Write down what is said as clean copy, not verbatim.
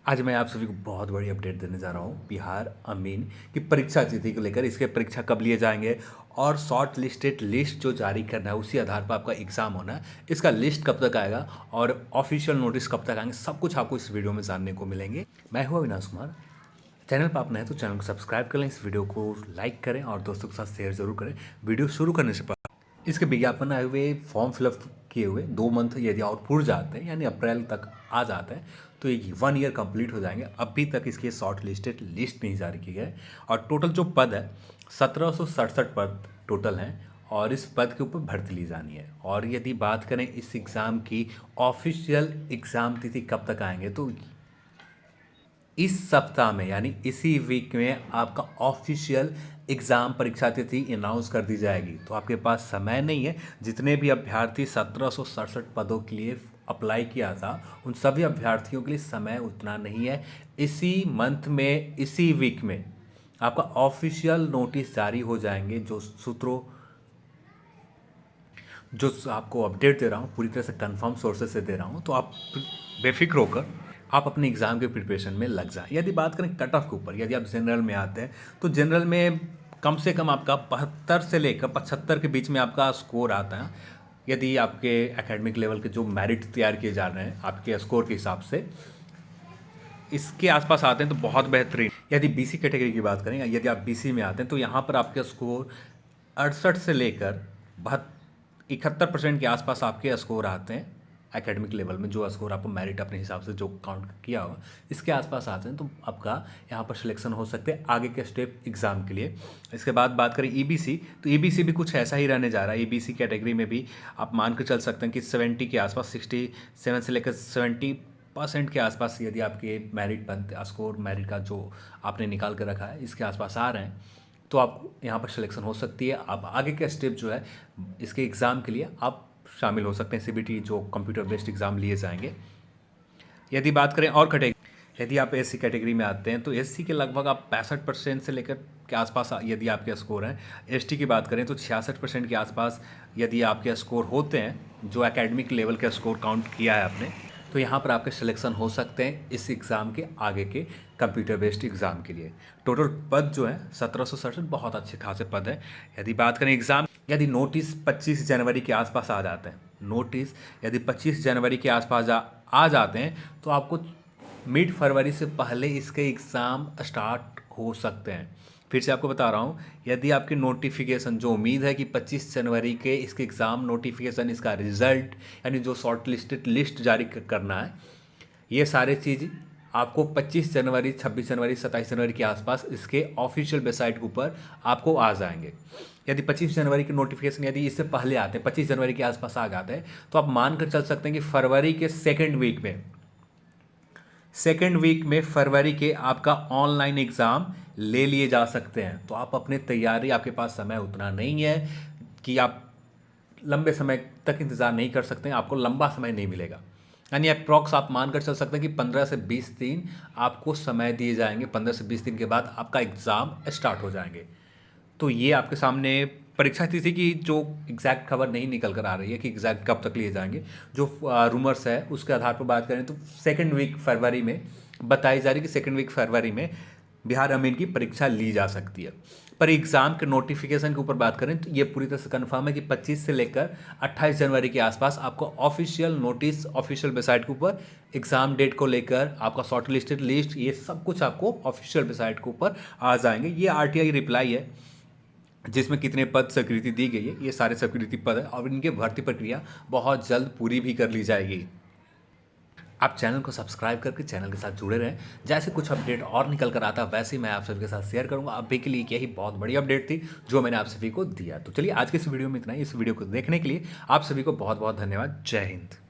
आज मैं आप सभी को बहुत बड़ी अपडेट देने जा रहा हूँ बिहार अमीन की परीक्षा तिथि को लेकर। इसके परीक्षा कब लिए जाएंगे और शॉर्ट लिस्टेड लिस्ट जो जारी करना है उसी आधार पर आपका एग्ज़ाम होना है। इसका लिस्ट कब तक आएगा और ऑफिशियल नोटिस कब तक आएंगे, सब कुछ आपको इस वीडियो में जानने को मिलेंगे। मैं हूँ अविनाश कुमार। चैनल पर आप नए हैं तो चैनल को सब्सक्राइब कर लें, इस वीडियो को लाइक करें और दोस्तों के साथ शेयर जरूर करें। वीडियो शुरू करने से पहले इसके विज्ञापन आए हुए फॉर्म फिलअप किए हुए 2 मंथ यदि और पूर जाते हैं यानी अप्रैल तक आ जाते हैं तो ये 1 ईयर कंप्लीट हो जाएंगे। अभी तक इसकी शॉर्ट लिस्टेड लिस्ट नहीं जारी की गई और टोटल जो पद है 1767 पद टोटल हैं और इस पद के ऊपर भर्ती ली जानी है। और यदि बात करें इस एग्ज़ाम की ऑफिशियल एग्ज़ाम तिथि कब तक आएंगे तो इस सप्ताह में यानी इसी वीक में आपका ऑफिशियल एग्ज़ाम परीक्षा तिथि अनाउंस कर दी जाएगी। तो आपके पास समय नहीं है। जितने भी अभ्यर्थी 1767 पदों के लिए अप्लाई किया था उन सभी अभ्यर्थियों के लिए समय उतना नहीं है। इसी मंथ में इसी वीक में आपका ऑफिशियल नोटिस जारी हो जाएंगे। जो आपको अपडेट दे रहा हूँ पूरी तरह से कंफर्म सोर्सेज से दे रहा हूँ, तो आप बेफिक्र होकर आप अपने एग्ज़ाम के प्रिपरेशन में लग जाएं। यदि बात करें कट ऑफ के ऊपर, यदि आप जनरल में आते हैं तो जनरल में कम से कम आपका 72 से लेकर 75 के बीच में आपका स्कोर आता है। यदि आपके एकेडमिक लेवल के जो मेरिट तैयार किए जा रहे हैं आपके स्कोर के हिसाब से इसके आसपास आते हैं तो बहुत बेहतरीन। यदि बीसी कैटेगरी की बात करें, यदि आप बीसी में आते हैं तो यहाँ पर आपके स्कोर 68 से लेकर 71% के आसपास आपके स्कोर आते हैं। एकेडमिक लेवल में जो स्कोर आपको मेरिट अपने हिसाब से जो काउंट किया होगा इसके आसपास आते हैं तो आपका यहाँ पर सिलेक्शन हो सकते हैं आगे के स्टेप एग्ज़ाम के लिए। इसके बाद बात करें ईबीसी, तो ईबीसी भी कुछ ऐसा ही रहने जा रहा है। ईबीसी कैटेगरी में भी आप मान कर चल सकते हैं कि 70 के आसपास 67 से लेकर 70% के आसपास यदि आपके मेरिट स्कोर मेरिट का जो आपने निकाल कर रखा है इसके आसपास आ रहे हैं तो आप यहाँ पर सिलेक्शन हो सकती है। आप आगे का स्टेप जो है इसके एग्ज़ाम के लिए आप शामिल हो सकते हैं। सीबीटी जो कंप्यूटर बेस्ड एग्ज़ाम लिए जाएंगे। यदि बात करें और कैटेगरी, यदि आप एससी कैटेगरी में आते हैं तो एससी के लगभग आप 65% से लेकर के आसपास यदि आपके स्कोर हैं। एसटी की बात करें तो 66% के आसपास यदि आपके स्कोर होते हैं जो एकेडमिक लेवल का स्कोर काउंट किया है आपने, तो यहाँ पर आपके सिलेक्शन हो सकते हैं इस एग्ज़ाम के आगे के कंप्यूटर बेस्ड एग्ज़ाम के लिए। टोटल पद जो है 1767 बहुत अच्छे खासे पद है। यदि बात करें एग्ज़ाम, यदि नोटिस 25 जनवरी के आसपास आ जाते हैं, नोटिस यदि 25 जनवरी के आसपास आ जाते हैं तो आपको मिड फरवरी से पहले इसके एग्ज़ाम स्टार्ट हो सकते हैं। फिर से आपको बता रहा हूँ, यदि आपकी नोटिफिकेशन जो उम्मीद है कि 25 जनवरी के इसके एग्ज़ाम नोटिफिकेशन इसका रिज़ल्ट यानी जो शॉर्ट लिस्टेड लिस्ट जारी करना है, ये सारे चीज़ आपको 25 जनवरी 26 जनवरी 27 जनवरी के आसपास इसके ऑफिशियल वेबसाइट के ऊपर आपको आ जाएंगे। यदि 25 जनवरी के नोटिफिकेशन यदि इससे पहले आते हैं 25 जनवरी के आसपास आ जाते हैं तो आप मान कर चल सकते हैं कि फरवरी के सेकेंड वीक में फरवरी के आपका ऑनलाइन एग्ज़ाम ले लिए जा सकते हैं। तो आप अपनी तैयारी, आपके पास समय उतना नहीं है कि आप लंबे समय तक इंतज़ार नहीं कर सकते हैं, आपको लंबा समय नहीं मिलेगा। यानी अप्रॉक्स आप मान कर चल सकते हैं कि 15 से 20 दिन आपको समय दिए जाएंगे। 15 से 20 दिन के बाद आपका एग्ज़ाम स्टार्ट हो जाएंगे। तो ये आपके सामने परीक्षा तिथि की जो एग्जैक्ट खबर नहीं निकल कर आ रही है कि एग्जैक्ट कब तक लिए जाएंगे, जो रूमर्स है उसके आधार पर बात करें तो सेकेंड वीक फरवरी में बताई जा रही है कि सेकेंड वीक फरवरी में बिहार अमीन की परीक्षा ली जा सकती है। पर एग्ज़ाम के नोटिफिकेशन के ऊपर बात करें तो ये पूरी तरह से कन्फर्म है कि 25 से लेकर 28 जनवरी के आसपास आपको ऑफिशियल नोटिस ऑफिशियल वेबसाइट के ऊपर एग्ज़ाम डेट को लेकर आपका शॉर्ट लिस्टेड लिस्ट ये सब कुछ आपको ऑफिशियल वेबसाइट के ऊपर आ जाएंगे। ये आरटीआई रिप्लाई है जिसमें कितने पद स्वीकृति दी गई है, ये सारे स्वीकृति पद है और इनके भर्ती प्रक्रिया बहुत जल्द पूरी भी कर ली जाएगी। आप चैनल को सब्सक्राइब करके चैनल के साथ जुड़े रहें। जैसे कुछ अपडेट और निकल कर आता वैसे ही मैं आप सभी के साथ शेयर करूंगा। अभी के लिए यही बहुत बड़ी अपडेट थी जो मैंने आप सभी को दिया। तो चलिए आज के इस वीडियो में इतना ही। इस वीडियो को देखने के लिए आप सभी को बहुत बहुत धन्यवाद। जय हिंद।